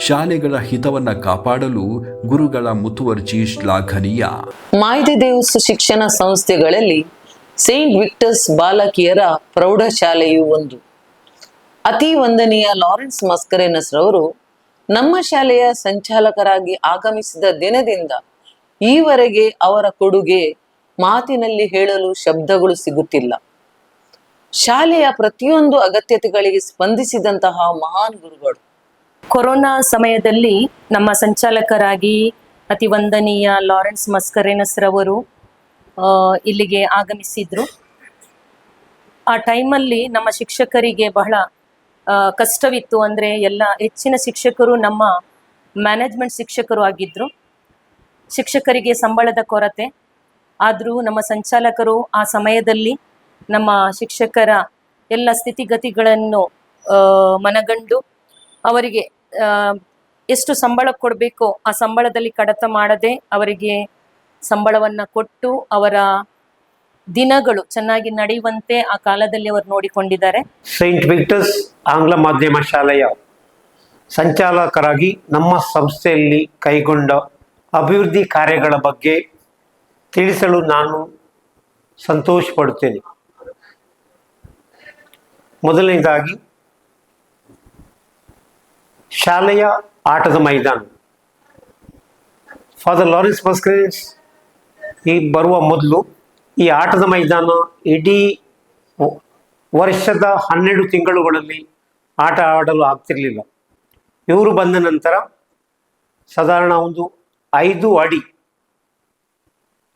ಶಾಲೆಗಳ ಹಿತವನ್ನ ಕಾಪಾಡಲು ಗುರುಗಳ ಮುತುವರ್ಜಿ ಶ್ಲಾಘನೀಯ. ಮಾಯಿದೆ ದೇವಸ್ ಶಿಕ್ಷಣ ಸಂಸ್ಥೆಗಳಲ್ಲಿ ಸೇಂಟ್ ವಿಕ್ಟರ್ಸ್ ಬಾಲಕಿಯರ ಪ್ರೌಢಶಾಲೆಯು ಒಂದು. ಅತಿ ವಂದನೀಯ ಲಾರೆನ್ಸ್ ಮಸ್ಕರೇನಸ್ ರವರು ನಮ್ಮ ಶಾಲೆಯ ಸಂಚಾಲಕರಾಗಿ ಆಗಮಿಸಿದ ದಿನದಿಂದ ಈವರೆಗೆ ಅವರ ಕೊಡುಗೆ ಮಾತಿನಲ್ಲಿ ಹೇಳಲು ಶಬ್ದಗಳು ಸಿಗುತ್ತಿಲ್ಲ. ಶಾಲೆಯ ಪ್ರತಿಯೊಂದು ಅಗತ್ಯತೆಗಳಿಗೆ ಸ್ಪಂದಿಸಿದಂತಹ ಮಹಾನ್ ಗುರುಗಳು. ಕೊರೋನಾ ಸಮಯದಲ್ಲಿ ನಮ್ಮ ಸಂಚಾಲಕರಾಗಿ ಅತಿ ವಂದನೀಯ ಲಾರೆನ್ಸ್ ಮಸ್ಕರೇನಸ್ ರವರು ಇಲ್ಲಿಗೆ ಆಗಮಿಸಿದ್ರು. ಆ ಟೈಮಲ್ಲಿ ನಮ್ಮ ಶಿಕ್ಷಕರಿಗೆ ಬಹಳ ಕಷ್ಟವಿತ್ತು. ಅಂದರೆ ಎಲ್ಲ ಹೆಚ್ಚಿನ ಶಿಕ್ಷಕರು ನಮ್ಮ ಮ್ಯಾನೇಜ್ಮೆಂಟ್ ಶಿಕ್ಷಕರು ಆಗಿದ್ರು. ಶಿಕ್ಷಕರಿಗೆ ಸಂಬಳದ ಕೊರತೆ. ಆದರೂ ನಮ್ಮ ಸಂಚಾಲಕರು ಆ ಸಮಯದಲ್ಲಿ ನಮ್ಮ ಶಿಕ್ಷಕರ ಎಲ್ಲ ಸ್ಥಿತಿಗತಿಗಳನ್ನು ಮನಗಂಡು ಅವರಿಗೆ ಎಷ್ಟು ಸಂಬಳ ಕೊಡಬೇಕೋ ಆ ಸಂಬಳದಲ್ಲಿ ಕಡಿತ ಮಾಡದೆ ಅವರಿಗೆ ಸಂಬಳವನ್ನು ಕೊಟ್ಟು ಅವರ ದಿನಗಳು ಚೆನ್ನಾಗಿ ನಡೆಯುವಂತೆ ಆ ಕಾಲದಲ್ಲಿ ಅವರು ನೋಡಿಕೊಂಡಿದ್ದಾರೆ. ಸೈಂಟ್ ವಿಕ್ಟರ್ಸ್ ಆಂಗ್ಲ ಮಾಧ್ಯಮ ಶಾಲೆಯ ಸಂಚಾಲಕರಾಗಿ ನಮ್ಮ ಸಂಸ್ಥೆಯಲ್ಲಿ ಕೈಗೊಂಡ ಅಭಿವೃದ್ಧಿ ಕಾರ್ಯಗಳ ಬಗ್ಗೆ ತಿಳಿಸಲು ನಾನು ಸಂತೋಷ ಪಡುತ್ತೇನೆ. ಮೊದಲನೇದಾಗಿ ಶಾಲೆಯ ಆಟದ ಮೈದಾನ. ಫಾದರ್ ಲಾರೆನ್ಸ್ ಮಸ್ಕರೇನಸ್ ಈ ಬರುವ ಮೊದಲು ಈ ಆಟದ ಮೈದಾನ ಇಡೀ ವರ್ಷದ 12 ತಿಂಗಳುಗಳಲ್ಲಿ ಆಟ ಆಡಲು ಆಗ್ತಿರಲಿಲ್ಲ. ಇವರು ಬಂದ ನಂತರ ಸಾಧಾರಣ ಒಂದು 5 ಅಡಿ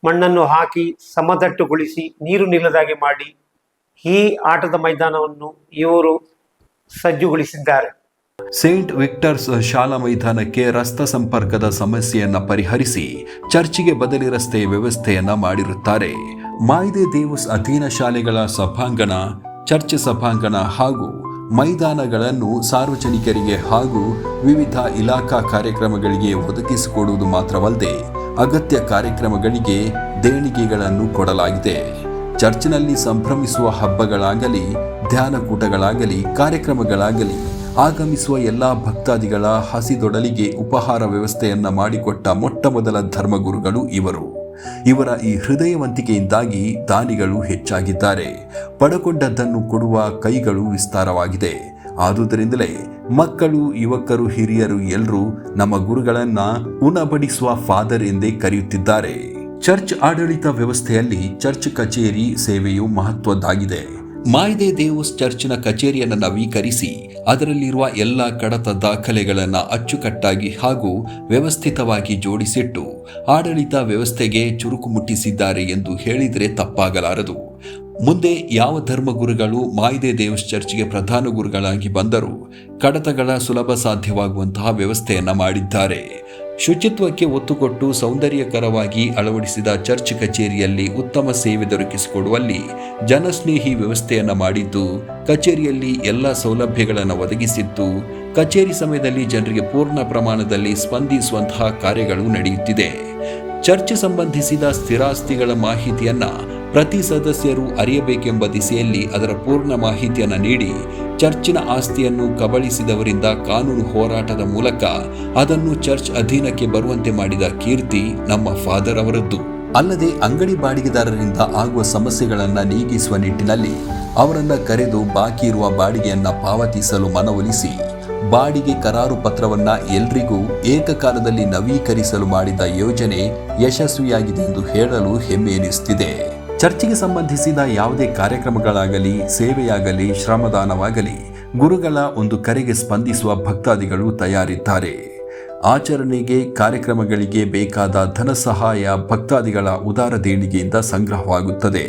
ಮಣ್ಣನ್ನು ಹಾಕಿ ಸಮತಟ್ಟುಗೊಳಿಸಿ ನೀರು ನಿಲ್ಲದಾಗೆ ಮಾಡಿ ಈ ಆಟದ ಮೈದಾನವನ್ನು ಇವರು ಸಜ್ಜುಗೊಳಿಸಿದ್ದಾರೆ. ಸೇಂಟ್ ವಿಕ್ಟರ್ಸ್ ಶಾಲಾ ಮೈದಾನಕ್ಕೆ ರಸ್ತೆ ಸಂಪರ್ಕದ ಸಮಸ್ಯೆಯನ್ನ ಪರಿಹರಿಸಿ ಚರ್ಚಿಗೆ ಬದಲಿ ರಸ್ತೆ ವ್ಯವಸ್ಥೆಯನ್ನ ಮಾಡಿರುತ್ತಾರೆ. ಮಾಯಿದೆ ದೇವುಸ್ ಅಧೀನ ಶಾಲೆಗಳ ಸಭಾಂಗಣ, ಚರ್ಚ್ ಸಭಾಂಗಣ ಹಾಗೂ ಮೈದಾನಗಳನ್ನು ಸಾರ್ವಜನಿಕರಿಗೆ ಹಾಗೂ ವಿವಿಧ ಇಲಾಖಾ ಕಾರ್ಯಕ್ರಮಗಳಿಗೆ ಒದಗಿಸಿಕೊಡುವುದು ಮಾತ್ರವಲ್ಲದೆ ಅಗತ್ಯ ಕಾರ್ಯಕ್ರಮಗಳಿಗೆ ದೇಣಿಗೆಗಳನ್ನು ಕೊಡಲಾಗಿದೆ. ಚರ್ಚಿನಲ್ಲಿ ಸಂಭ್ರಮಿಸುವ ಹಬ್ಬಗಳಾಗಲಿ, ಧ್ಯಾನಕೂಟಗಳಾಗಲಿ, ಕಾರ್ಯಕ್ರಮಗಳಾಗಲಿ ಆಗಮಿಸುವ ಎಲ್ಲ ಭಕ್ತಾದಿಗಳ ಹಸಿದೊಡಲಿಗೆ ಉಪಹಾರ ವ್ಯವಸ್ಥೆಯನ್ನ ಮಾಡಿಕೊಟ್ಟ ಮೊಟ್ಟಮೊದಲ ಧರ್ಮಗುರುಗಳು ಇವರು. ಇವರ ಈ ಹೃದಯವಂತಿಕೆಯಿಂದಾಗಿ ದಾನಿಗಳು ಹೆಚ್ಚಾಗಿದ್ದಾರೆ. ಪಡಕೊಂಡದ್ದನ್ನು ಕೊಡುವ ಕೈಗಳು ವಿಸ್ತಾರವಾಗಿದೆ. ಆದುದರಿಂದಲೇ ಮಕ್ಕಳು, ಯುವಕರು, ಹಿರಿಯರು ಎಲ್ಲರೂ ನಮ್ಮ ಗುರುಗಳನ್ನ ಉಣಬಡಿಸುವ ಫಾದರ್ ಎಂದೇ ಕರೆಯುತ್ತಿದ್ದಾರೆ. ಚರ್ಚ್ ಆಡಳಿತ ವ್ಯವಸ್ಥೆಯಲ್ಲಿ ಚರ್ಚ್ ಕಚೇರಿ ಸೇವೆಯು ಮಹತ್ವದ್ದಾಗಿದೆ. ಮಾಯ್ದೆ ದೇವೋಸ್ ಚರ್ಚಿನ ಕಚೇರಿಯನ್ನು ನವೀಕರಿಸಿ ಅದರಲ್ಲಿರುವ ಎಲ್ಲ ಕಡತ ದಾಖಲೆಗಳನ್ನು ಅಚ್ಚುಕಟ್ಟಾಗಿ ಹಾಗೂ ವ್ಯವಸ್ಥಿತವಾಗಿ ಜೋಡಿಸಿಟ್ಟು ಆಡಳಿತ ವ್ಯವಸ್ಥೆಗೆ ಚುರುಕು ಮುಟ್ಟಿಸಿದ್ದಾರೆ ಎಂದು ಹೇಳಿದರೆ ತಪ್ಪಾಗಲಾರದು. ಮುಂದೆ ಯಾವ ಧರ್ಮಗುರುಗಳು ಮಾಯ್ದೆ ದೇವಸ್ ಚರ್ಚ್ಗೆ ಪ್ರಧಾನ ಗುರುಗಳಾಗಿ ಬಂದರೂ ಕಡತಗಳ ಸುಲಭ ಸಾಧ್ಯವಾಗುವಂತಹ ವ್ಯವಸ್ಥೆಯನ್ನ ಮಾಡಿದ್ದಾರೆ. ಶುಚಿತ್ವಕ್ಕೆ ಒತ್ತು ಕೊಟ್ಟು ಸೌಂದರ್ಯಕರವಾಗಿ ಅಳವಡಿಸಿದ ಚರ್ಚ್ ಕಚೇರಿಯಲ್ಲಿ ಉತ್ತಮ ಸೇವೆ ದೊರಕಿಸಿಕೊಡುವಲ್ಲಿ ಜನಸ್ನೇಹಿ ವ್ಯವಸ್ಥೆಯನ್ನು ಮಾಡಿದ್ದು, ಕಚೇರಿಯಲ್ಲಿ ಎಲ್ಲ ಸೌಲಭ್ಯಗಳನ್ನು ಒದಗಿಸಿದ್ದು, ಕಚೇರಿ ಸಮಯದಲ್ಲಿ ಜನರಿಗೆ ಪೂರ್ಣ ಪ್ರಮಾಣದಲ್ಲಿ ಸ್ಪಂದಿಸುವಂತಹ ಕಾರ್ಯಗಳು ನಡೆಯುತ್ತಿದೆ. ಚರ್ಚ್ ಸಂಬಂಧಿಸಿದ ಸ್ಥಿರಾಸ್ತಿಗಳ ಮಾಹಿತಿಯನ್ನ ಪ್ರತಿ ಸದಸ್ಯರು ಅರಿಯಬೇಕೆಂಬ ದಿಸೆಯಲ್ಲಿ ಅದರ ಪೂರ್ಣ ಮಾಹಿತಿಯನ್ನು ನೀಡಿ ಚರ್ಚಿನ ಆಸ್ತಿಯನ್ನು ಕಬಳಿಸಿದವರಿಂದ ಕಾನೂನು ಹೋರಾಟದ ಮೂಲಕ ಅದನ್ನು ಚರ್ಚ್ ಅಧೀನಕ್ಕೆ ಬರುವಂತೆ ಮಾಡಿದ ಕೀರ್ತಿ ನಮ್ಮ ಫಾದರ್ ಅವರದ್ದು. ಅಲ್ಲದೆ ಅಂಗಡಿ ಬಾಡಿಗೆದಾರರಿಂದ ಆಗುವ ಸಮಸ್ಯೆಗಳನ್ನು ನೀಗಿಸುವ ನಿಟ್ಟಿನಲ್ಲಿ ಅವರನ್ನ ಕರೆದು ಬಾಕಿ ಇರುವ ಬಾಡಿಗೆಯನ್ನ ಪಾವತಿಸಲು ಮನವೊಲಿಸಿ ಬಾಡಿಗೆ ಕರಾರು ಪತ್ರವನ್ನ ಎಲ್ರಿಗೂ ಏಕಕಾಲದಲ್ಲಿ ನವೀಕರಿಸಲು ಮಾಡಿದ ಯೋಜನೆ ಯಶಸ್ವಿಯಾಗಿದೆ ಎಂದು ಹೇಳಲು ಹೆಮ್ಮೆ ಎನಿಸುತ್ತಿದೆ. ಚರ್ಚಿಗೆ ಸಂಬಂಧಿಸಿದ ಯಾವುದೇ ಕಾರ್ಯಕ್ರಮಗಳಾಗಲಿ, ಸೇವೆಯಾಗಲಿ, ಶ್ರಮದಾನವಾಗಲಿ ಗುರುಗಳ ಒಂದು ಕರೆಗೆ ಸ್ಪಂದಿಸುವ ಭಕ್ತಾದಿಗಳು ತಯಾರಿದ್ದಾರೆ. ಆಚರಣೆಗೆ, ಕಾರ್ಯಕ್ರಮಗಳಿಗೆ ಬೇಕಾದ ಧನ ಸಹಾಯ ಭಕ್ತಾದಿಗಳ ಉದಾರ ದೇಣಿಗೆಯಿಂದ ಸಂಗ್ರಹವಾಗುತ್ತದೆ.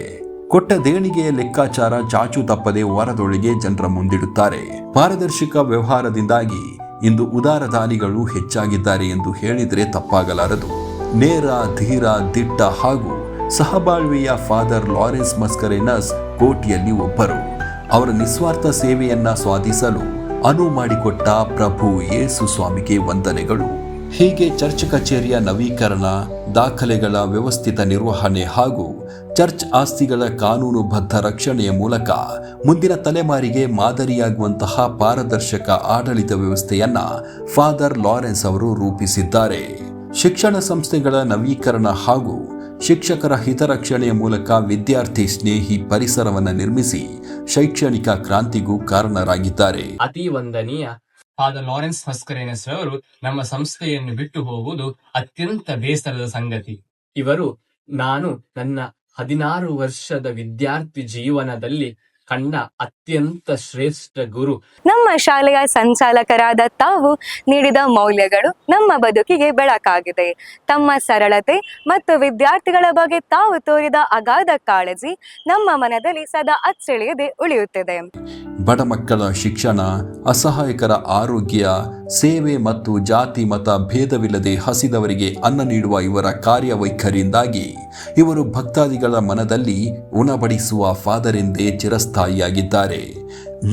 ಕೊಟ್ಟ ದೇಣಿಗೆಯ ಲೆಕ್ಕಾಚಾರ ಚಾಚು ತಪ್ಪದೆ ವಾರದೊಳಗೆ ಜನರ ಮುಂದಿಡುತ್ತಾರೆ. ಪಾರದರ್ಶಕ ವ್ಯವಹಾರದಿಂದಾಗಿ ಇಂದು ಉದಾರ ದಾನಿಗಳು ಹೆಚ್ಚಾಗಿದ್ದಾರೆ ಎಂದು ಹೇಳಿದರೆ ತಪ್ಪಾಗಲಾರದು. ನೇರ, ಧೀರ, ದಿಟ್ಟ ಹಾಗೂ ಸಹಬಾಳ್ವೆಯ ಫಾದರ್ ಲಾರೆನ್ಸ್ ಮಸ್ಕರೇನಸ್ ಕೋಟಿಯಲ್ಲಿ ಒಬ್ಬರು. ಅವರ ನಿಸ್ವಾರ್ಥ ಸೇವೆಯನ್ನ ಸ್ವಾಧಿಸಲು ಅನುವು ಮಾಡಿಕೊಟ್ಟ ಪ್ರಭು ಯೇಸು ಸ್ವಾಮಿಗೆ ವಂದನೆಗಳು. ಹೀಗೆ ಚರ್ಚ್ ಕಚೇರಿಯ ನವೀಕರಣ, ದಾಖಲೆಗಳ ವ್ಯವಸ್ಥಿತ ನಿರ್ವಹಣೆ ಹಾಗೂ ಚರ್ಚ್ ಆಸ್ತಿಗಳ ಕಾನೂನುಬದ್ಧ ರಕ್ಷಣೆಯ ಮೂಲಕ ಮುಂದಿನ ತಲೆಮಾರಿಗೆ ಮಾದರಿಯಾಗುವಂತಹ ಪಾರದರ್ಶಕ ಆಡಳಿತ ವ್ಯವಸ್ಥೆಯನ್ನ ಫಾದರ್ ಲಾರೆನ್ಸ್ ಅವರು ರೂಪಿಸಿದ್ದಾರೆ. ಶಿಕ್ಷಣ ಸಂಸ್ಥೆಗಳ ನವೀಕರಣ ಹಾಗೂ ಶಿಕ್ಷಕರ ಹಿತರಕ್ಷಣೆಯ ಮೂಲಕ ವಿದ್ಯಾರ್ಥಿ ಸ್ನೇಹಿ ಪರಿಸರವನ್ನು ನಿರ್ಮಿಸಿ ಶೈಕ್ಷಣಿಕ ಕ್ರಾಂತಿಗೂ ಕಾರಣರಾಗಿದ್ದಾರೆ. ಅತಿ ವಂದನೀಯ ಫಾದರ್ ಲಾರೆನ್ಸ್ ಮಸ್ಕರೇನಸ್ ರವರು ನಮ್ಮ ಸಂಸ್ಥೆಯನ್ನು ಬಿಟ್ಟು ಹೋಗುವುದು ಅತ್ಯಂತ ಬೇಸರದ ಸಂಗತಿ. ಇವರು ನಾನು ನನ್ನ 16 ವರ್ಷದ ವಿದ್ಯಾರ್ಥಿ ಜೀವನದಲ್ಲಿ ಕಂಡ ಅತ್ಯಂತ ಶ್ರೇಷ್ಠ ಗುರು. ನಮ್ಮ ಶಾಲೆಯ ಸಂಚಾಲಕರಾದ ತಾವು ನೀಡಿದ ಮೌಲ್ಯಗಳು ನಮ್ಮ ಬದುಕಿಗೆ ಬೆಳಕಾಗಿದೆ. ತಮ್ಮ ಸರಳತೆ ಮತ್ತು ವಿದ್ಯಾರ್ಥಿಗಳ ಬಗ್ಗೆ ತಾವು ತೋರಿದ ಅಗಾಧ ಕಾಳಜಿ ನಮ್ಮ ಮನದಲ್ಲಿ ಸದಾ ಅಚ್ಚಳಿಯದೆ ಉಳಿಯುತ್ತದೆ. ಬಡ ಮಕ್ಕಳ ಶಿಕ್ಷಣ, ಅಸಹಾಯಕರ ಆರೋಗ್ಯ, ಸೇವೆ ಮತ್ತು ಜಾತಿ ಮತ ಭೇದವಿಲ್ಲದೆ ಹಸಿದವರಿಗೆ ಅನ್ನ ನೀಡುವ ಇವರ ಕಾರ್ಯವೈಖರಿಯಿಂದಾಗಿ ಇವರು ಭಕ್ತಾದಿಗಳ ಮನದಲ್ಲಿ ಉಣಬಡಿಸುವ ಫಾದರ್ ಎಂದೇ ಚಿರಸ್ಥಾಯಿಯಾಗಿದ್ದಾರೆ.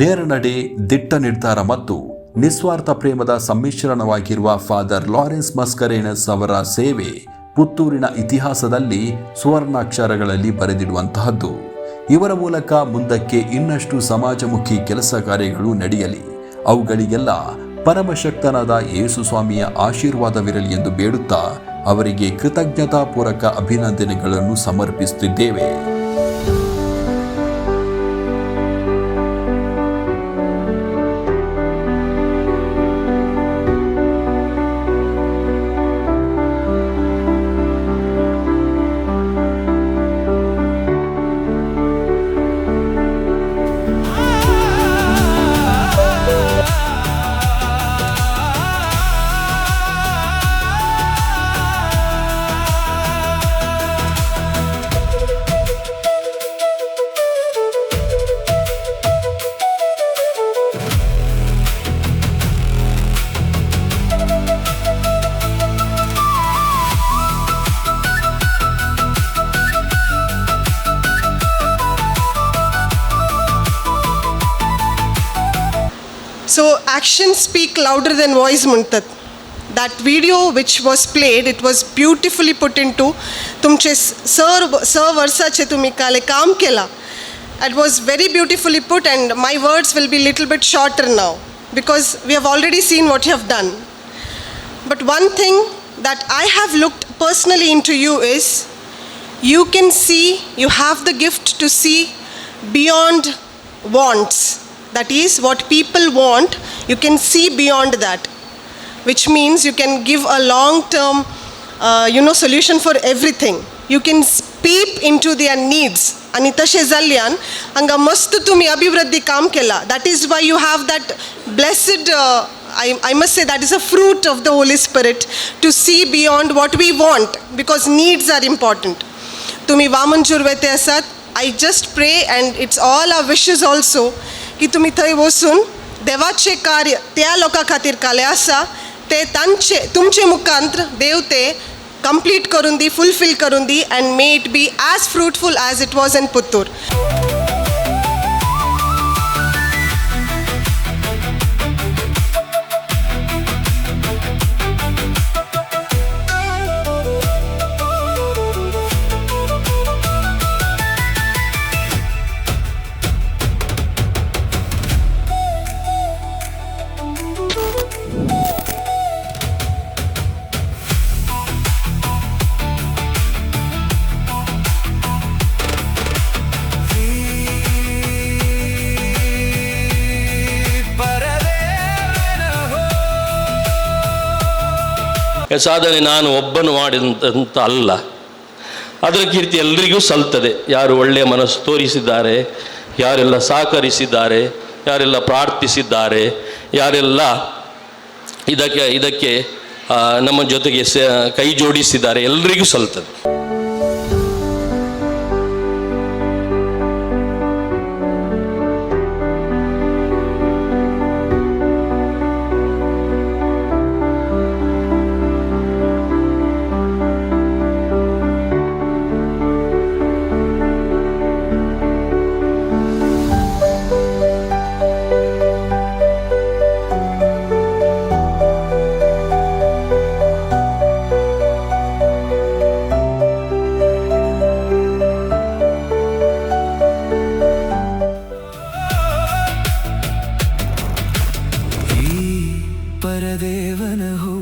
ನೇರ ನಡೆ, ದಿಟ್ಟ ನಿರ್ಧಾರ ಮತ್ತು ನಿಸ್ವಾರ್ಥ ಪ್ರೇಮದ ಸಮ್ಮಿಶ್ರಣವಾಗಿರುವ ಫಾದರ್ ಲಾರೆನ್ಸ್ ಮಸ್ಕರೇನಸ್ ಅವರ ಸೇವೆ ಪುತ್ತೂರಿನ ಇತಿಹಾಸದಲ್ಲಿ ಸುವರ್ಣಾಕ್ಷರಗಳಲ್ಲಿ ಬರೆದಿಡುವಂತಹದ್ದು. ಇವರ ಮೂಲಕ ಮುಂದಕ್ಕೆ ಇನ್ನಷ್ಟು ಸಮಾಜಮುಖಿ ಕೆಲಸ ಕಾರ್ಯಗಳು ನಡೆಯಲಿ. ಅವುಗಳಿಗೆಲ್ಲ ಪರಮಶಕ್ತನಾದ ಯೇಸು ಸ್ವಾಮಿಯ ಆಶೀರ್ವಾದವಿರಲಿ ಎಂದು ಬೇಡುತ್ತಾ ಅವರಿಗೆ ಕೃತಜ್ಞತಾಪೂರ್ವಕ ಅಭಿನಂದನೆಗಳನ್ನು ಸಮರ್ಪಿಸುತ್ತಿದ್ದೇವೆ. So action speak louder than voice ಮುಂತದ್. that video which was played, it was beautifully put into tumche sir varsache tumi kale kaam kela. It was very beautifully put, and my words will be little bit shorter now because we have already seen what you have done. But one thing that I have looked personally into you is, you can see, you have the gift to see beyond wants. That is, what people want, you can see beyond that, which means you can give a long-term, solution for everything. You can peep into their needs. आणि तशें जाल्ल्यान हांगा मस्त तुमी अभिवृद्धी काम केला. That is why you have that blessed, I must say, that is a fruit of the Holy Spirit, to see beyond what we want, because needs are important. तुम्ही वामन जुरवेते आसात. I just pray, and it's all our wishes also, की तुम्ही थंय वचून देवाचे कार्य त्या लोकां खातीर केलें आसा ते तुमचे मुखांतर देव ते कंप्लीट करून दी, फुलफिल करून दी, and may it be as fruitful as it was in Puttur. ಸಾಧನೆ ನಾನು ಒಬ್ಬನು ಮಾಡಿದಂತ ಅಲ್ಲ, ಅದರ ಕೀರ್ತಿ ಎಲ್ರಿಗೂ ಸಲ್ತದೆ. ಯಾರು ಒಳ್ಳೆಯ ಮನಸ್ಸು ತೋರಿಸಿದ್ದಾರೆ, ಯಾರೆಲ್ಲ ಸಹಕರಿಸಿದ್ದಾರೆ, ಯಾರೆಲ್ಲ ಪ್ರಾರ್ಥಿಸಿದ್ದಾರೆ, ಯಾರೆಲ್ಲ ಇದಕ್ಕೆ ನಮ್ಮ ಜೊತೆಗೆ ಕೈ ಜೋಡಿಸಿದ್ದಾರೆ, ಎಲ್ರಿಗೂ ಸಲ್ತದೆ. ಪರದೇವನ ಹೂ